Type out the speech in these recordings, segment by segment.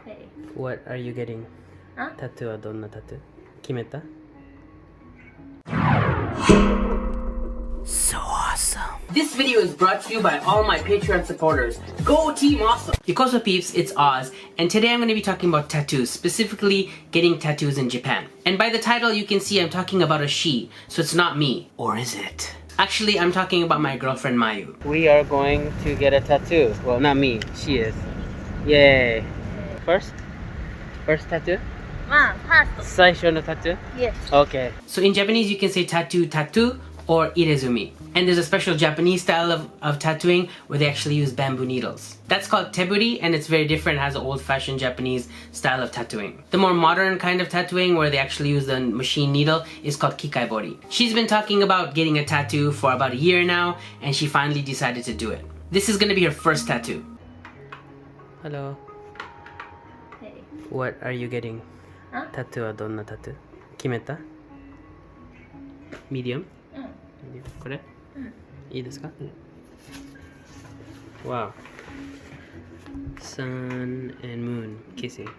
Hey. What are you getting? Huh? Tattoo はどんなタトゥー決めた? So awesome. This video is brought to you by all my Patreon supporters. Go Team Awesome! Yokoso peeps, it's Oz, and today I'm going to be talking about tattoos, specifically getting tattoos in Japan. And by the title you can see I'm talking about a she, so it's not me. Or is it? Actually, I'm talking about my girlfriend Mayu. We are going to get a tattoo. Well, not me, she is. Yay. First tattoo? First. 最初の tattoo? Yes. Okay. So in Japanese you can say tattoo or irezumi. And there's a special Japanese style of tattooing where they actually use bamboo needles. That's called teburi, and it's very different. It has an old-fashioned Japanese style of tattooing. The more modern kind of tattooing where they actually use the machine needle is called kikaibori. She's been talking about getting a tattoo for about a year now, and she finally decided to do it. This is gonna be her first tattoo. Hello. Hey. What are you getting? Huh? タトゥーはどんなタトゥー決めた? Medium? Medium. これ? いいですか? Wow. Sun and moon kissing.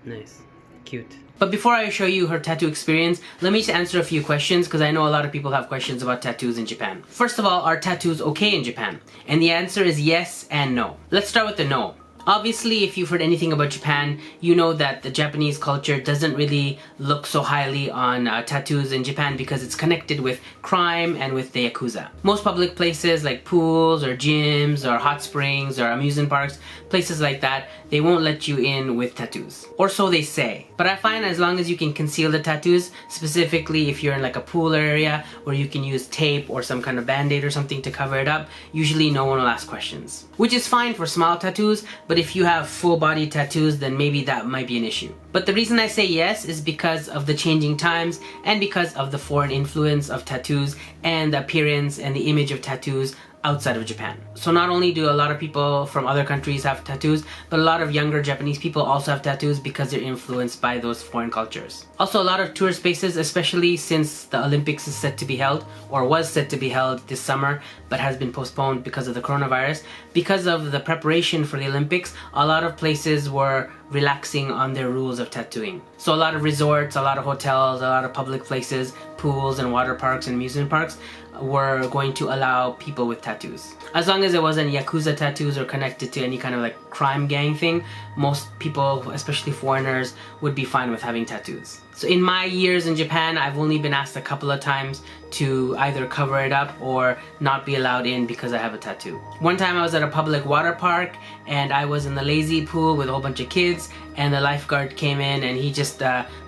Nice. Cute. But before I show you her tattoo experience, let me just answer a few questions because I know a lot of people have questions about tattoos in Japan. First of all, are tattoos okay in Japan? And the answer is yes and no. Let's start with the no. Obviously, if you've heard anything about Japan, you know that the Japanese culture doesn't really look so highly on tattoos in Japan because it's connected with crime and with the Yakuza. Most public places like pools or gyms or hot springs or amusement parks, places like that, they won't let you in with tattoos. Or so they say. But I find as long as you can conceal the tattoos, specifically if you're in like a pool area where you can use tape or some kind of band-aid or something to cover it up, usually no one will ask questions. Which is fine for small tattoos, but if you have full body tattoos, then maybe that might be an issue. But the reason I say yes is because of the changing times and because of the foreign influence of tattoos and the appearance and the image of tattoos outside of Japan. So not only do a lot of people from other countries have tattoos, but a lot of younger Japanese people also have tattoos because they're influenced by those foreign cultures. Also, a lot of tourist places, especially since the Olympics is set to be held, or was set to be held this summer, but has been postponed because of the coronavirus. Because of the preparation for the Olympics, a lot of places were relaxing on their rules of tattooing. So a lot of resorts, a lot of hotels, a lot of public places, pools and water parks and amusement parks were going to allow people with tattoos. As long as it wasn't Yakuza tattoos or connected to any kind of like crime gang thing, most people, especially foreigners, would be fine with having tattoos. So in my years in Japan, I've only been asked a couple of times to either cover it up or not be allowed in because I have a tattoo. One time I was at a public water park and I was in the lazy pool with a whole bunch of kids, and the lifeguard came in and he just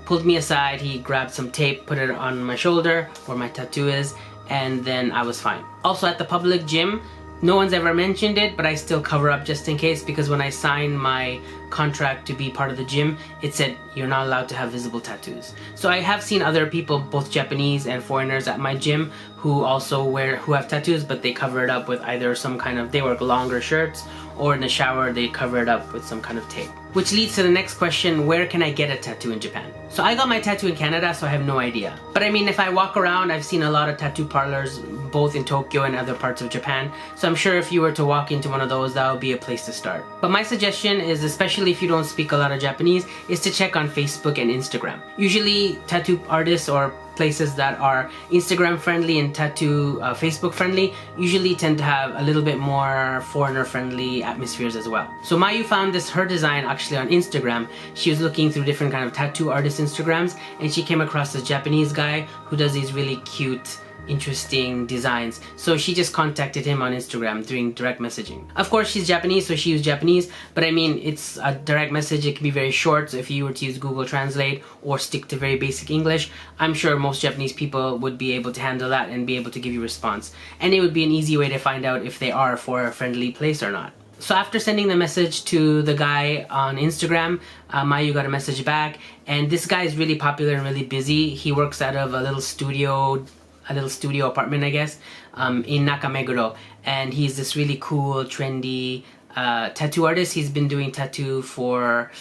pulled me aside. He grabbed some tape, put it on my shoulder where my tattoo is, and then I was fine. Also at the public gym, no one's ever mentioned it, but I still cover up just in case, because when I signed my contract to be part of the gym, it said you're not allowed to have visible tattoos. So I have seen other people, both Japanese and foreigners at my gym, who have tattoos, but they cover it up with either some kind of, they wear longer shirts, or in the shower they cover it up with some kind of tape. Which leads to the next question, where can I get a tattoo in Japan? So I got my tattoo in Canada, so I have no idea. But I mean, if I walk around, I've seen a lot of tattoo parlors, both in Tokyo and other parts of Japan. So I'm sure if you were to walk into one of those, that would be a place to start. But my suggestion is, especially if you don't speak a lot of Japanese, is to check on Facebook and Instagram. Usually tattoo artists or places that are Instagram friendly and tattoo Facebook friendly usually tend to have a little bit more foreigner friendly atmospheres as well. So Mayu found her design actually on Instagram. She was looking through different kind of tattoo artist Instagrams, and she came across this Japanese guy who does these really cute, interesting designs. So she just contacted him on Instagram doing direct messaging. Of course she's Japanese, so she used Japanese, but I mean, it's a direct message. It can be very short, so if you were to use Google Translate or stick to very basic English, I'm sure most Japanese people would be able to handle that and be able to give you a response. And it would be an easy way to find out if they are for a friendly place or not. So after sending the message to the guy on Instagram, Mayu got a message back, and this guy is really popular and really busy. He works out of a little studio apartment, I guess, in Nakameguro, and he's this really cool, trendy tattoo artist. He's been doing tattoo for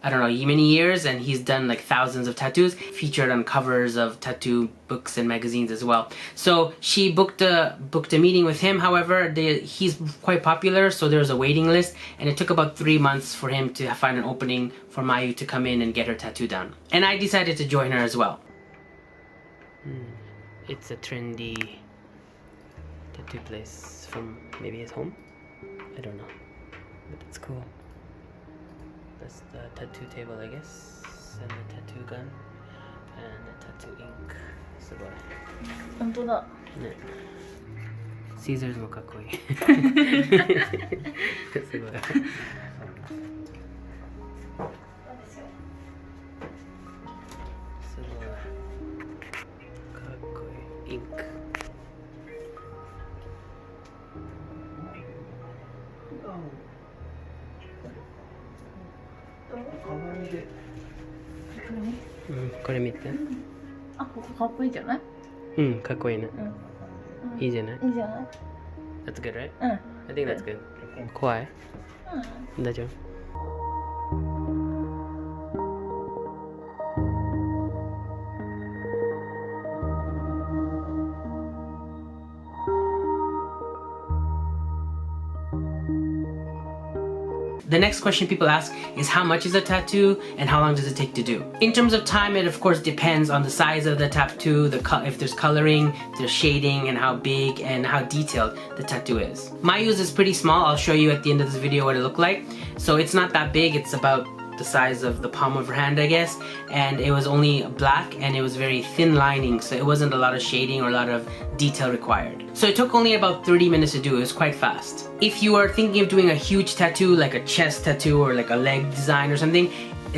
I don't know, many years, and he's done like thousands of tattoos, featured on covers of tattoo books and magazines as well. So she booked a meeting with him. However, he's quite popular, so there's a waiting list, and it took about 3 months for him to find an opening for Mayu to come in and get her tattoo done. And I decided to join her as well. It's a trendy tattoo place from maybe his home. I don't know, but it's cool. That's the tattoo table, I guess, and the tattoo gun, and the tattoo ink. すごい。本当だ。ね。Caesars もかっこいい。すごい。Ink. Koれ見て。あ、ここかっこいいじゃない？かっこいいね。いいじゃない？いいじゃない？ That's good, right? うん。 I think that's good. 怖い？大丈夫？ The next question people ask is how much is a tattoo and how long does it take to do? In terms of time, it of course depends on the size of the tattoo, if there's coloring, there's shading, and how big and how detailed the tattoo is. Mayu's is pretty small. I'll show you at the end of this video what it looked like. So it's not that big. It's about the size of the palm of her hand, I guess, and it was only black and it was very thin lining, so it wasn't a lot of shading or a lot of detail required. So it took only about 30 minutes to do. It was quite fast. If you are thinking of doing a huge tattoo, like a chest tattoo or like a leg design or something,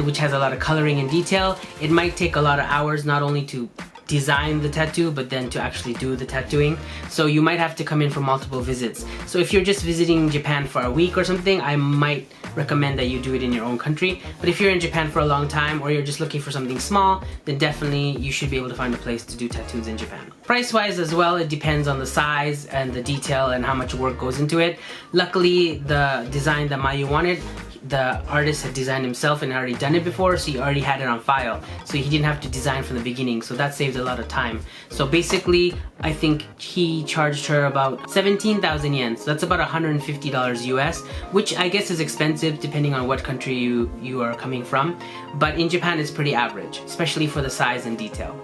which has a lot of coloring and detail, it might take a lot of hours not only to design the tattoo but then to actually do the tattooing. So you might have to come in for multiple visits. So if you're just visiting Japan for a week or something, I might recommend that you do it in your own country. But if you're in Japan for a long time or you're just looking for something small, then definitely you should be able to find a place to do tattoos in Japan. Price wise as well, it depends on the size and the detail and how much work goes into it. Luckily, the design that Mayu wanted, the artist had designed himself and already done it before, so he already had it on file, so he didn't have to design from the beginning, so that saved a lot of time. So basically, I think he charged her about 17,000 yen, so that's about $150 US, which I guess is expensive depending on what country you are coming from, but in Japan it's pretty average, especially for the size and detail.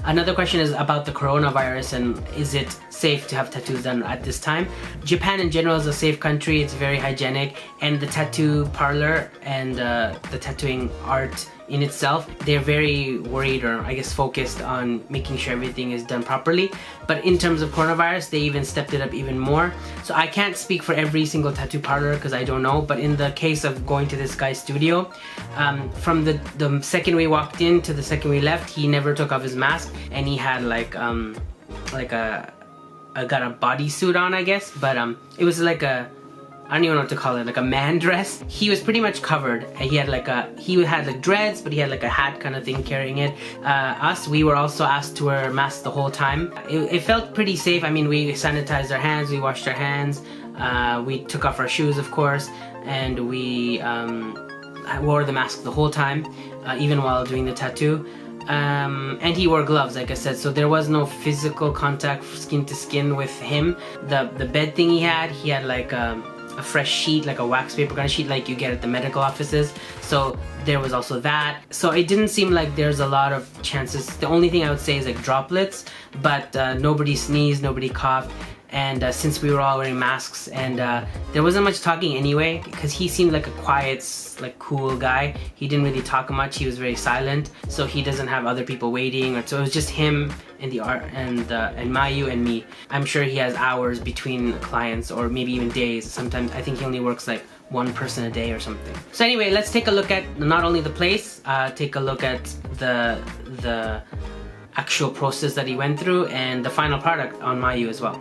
Another question is about the coronavirus and is it safe to have tattoos done at this time? Japan in general is a safe country, it's very hygienic, and the tattoo parlor and the tattooing art in itself, they're very worried or I guess focused on making sure everything is done properly. But in terms of coronavirus, they even stepped it up even more. So I can't speak for every single tattoo parlor because I don't know, but in the case of going to this guy's studio, from the second we walked in to the second we left, he never took off his mask and he had like got a bodysuit on, I guess, but it was like a, I don't even know what to call it, like a man dress. He was pretty much covered. He had like dreads, but he had like a hat kind of thing carrying it. We were also asked to wear masks the whole time. It felt pretty safe. I mean, we sanitized our hands, we washed our hands, we took off our shoes, of course, and we wore the mask the whole time, even while doing the tattoo. And he wore gloves, like I said, so there was no physical contact skin to skin with him. The bed thing he had like a fresh sheet, like a wax paper kind of sheet like you get at the medical offices, so there was also that. So it didn't seem like there's a lot of chances. The only thing I would say is like droplets, but nobody sneezed, nobody coughed, and since we were all wearing masks, and there wasn't much talking anyway because he seemed like a quiet, like cool guy. He didn't really talk much, he was very silent, so he doesn't have other people waiting, or so it was just him and the art and Mayu and me. I'm sure he has hours between clients, or maybe even days. Sometimes I think he only works like one person a day or something. So anyway, let's take a look at not only the place, take a look at the actual process that he went through and the final product on Mayu as well.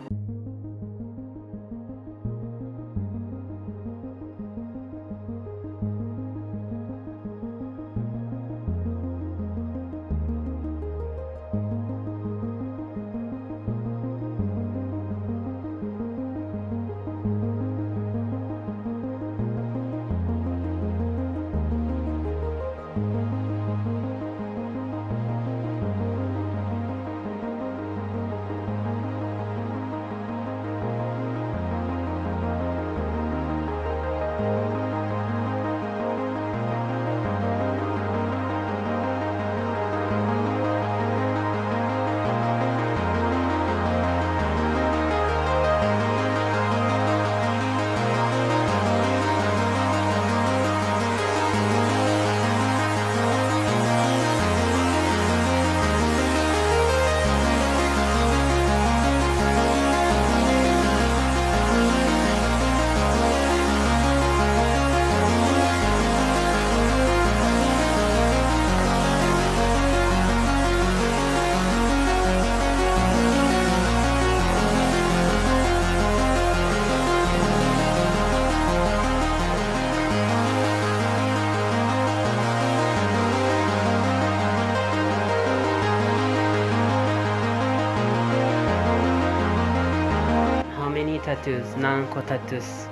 Tattoos 何個タトゥース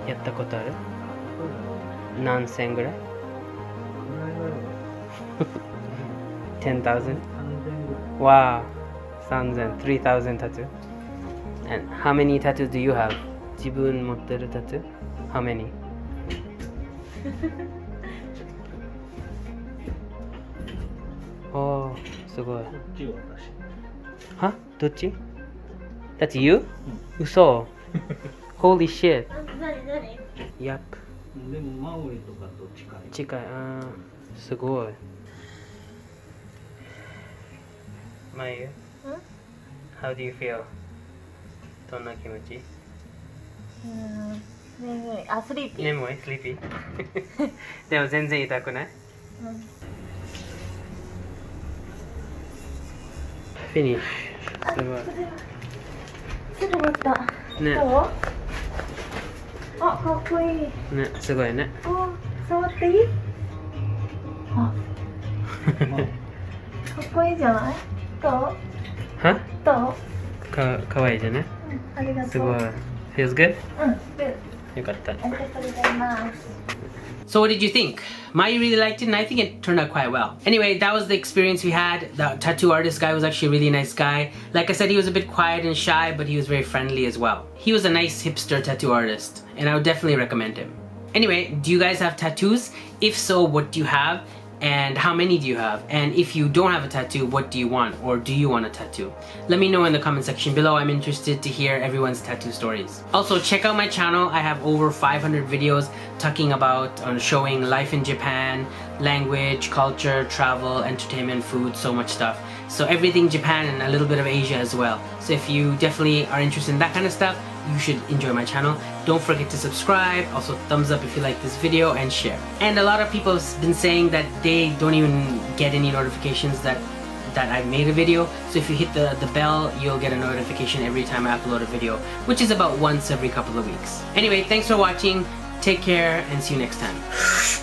やったことある？何千ぐらい？ 10,000? Wow, 3,000, 3,000 tattoo. And how many tattoos do you have? 自分持ってるタトゥー How many? Oh, すごい。は？どっち？That's you? 嘘 Holy shit. 何 Yup. でもマウイとかと近い。近い。ああ、すごい。Mayu? How do you feel? どんな気持ち？眠い。あ、スリーピー。眠い？スリーピー？でも全然痛くない？フィニッシュ。すごい。すぐ終わった。ね。どう？あ、かっこいい。ね、すごいね。あ、触っていい？あ、かっこいいじゃない？どう？は？どう？かわいいじゃね？ありがとう。すごい。Feels good? good。よかった。ありがとうございます。So what did you think? Mayu really liked it and I think it turned out quite well. Anyway, that was the experience we had. The tattoo artist guy was actually a really nice guy. Like I said, he was a bit quiet and shy, but he was very friendly as well. He was a nice hipster tattoo artist and I would definitely recommend him. Anyway, do you guys have tattoos? If so, what do you have? And how many do you have? And if you don't have a tattoo, what do you want? Or do you want a tattoo? Let me know in the comment section below. I'm interested to hear everyone's tattoo stories. Also, check out my channel. I have over 500 videos talking about showing life in Japan, language, culture, travel, entertainment, food, so much stuff. So everything Japan and a little bit of Asia as well. So if you definitely are interested in that kind of stuff, you should enjoy my channel. Don't forget to subscribe, also thumbs up if you like this video, and share. And a lot of people have been saying that they don't even get any notifications that I made a video. So if you hit the bell, you'll get a notification every time I upload a video, which is about once every couple of weeks. Anyway, thanks for watching, take care, and see you next time.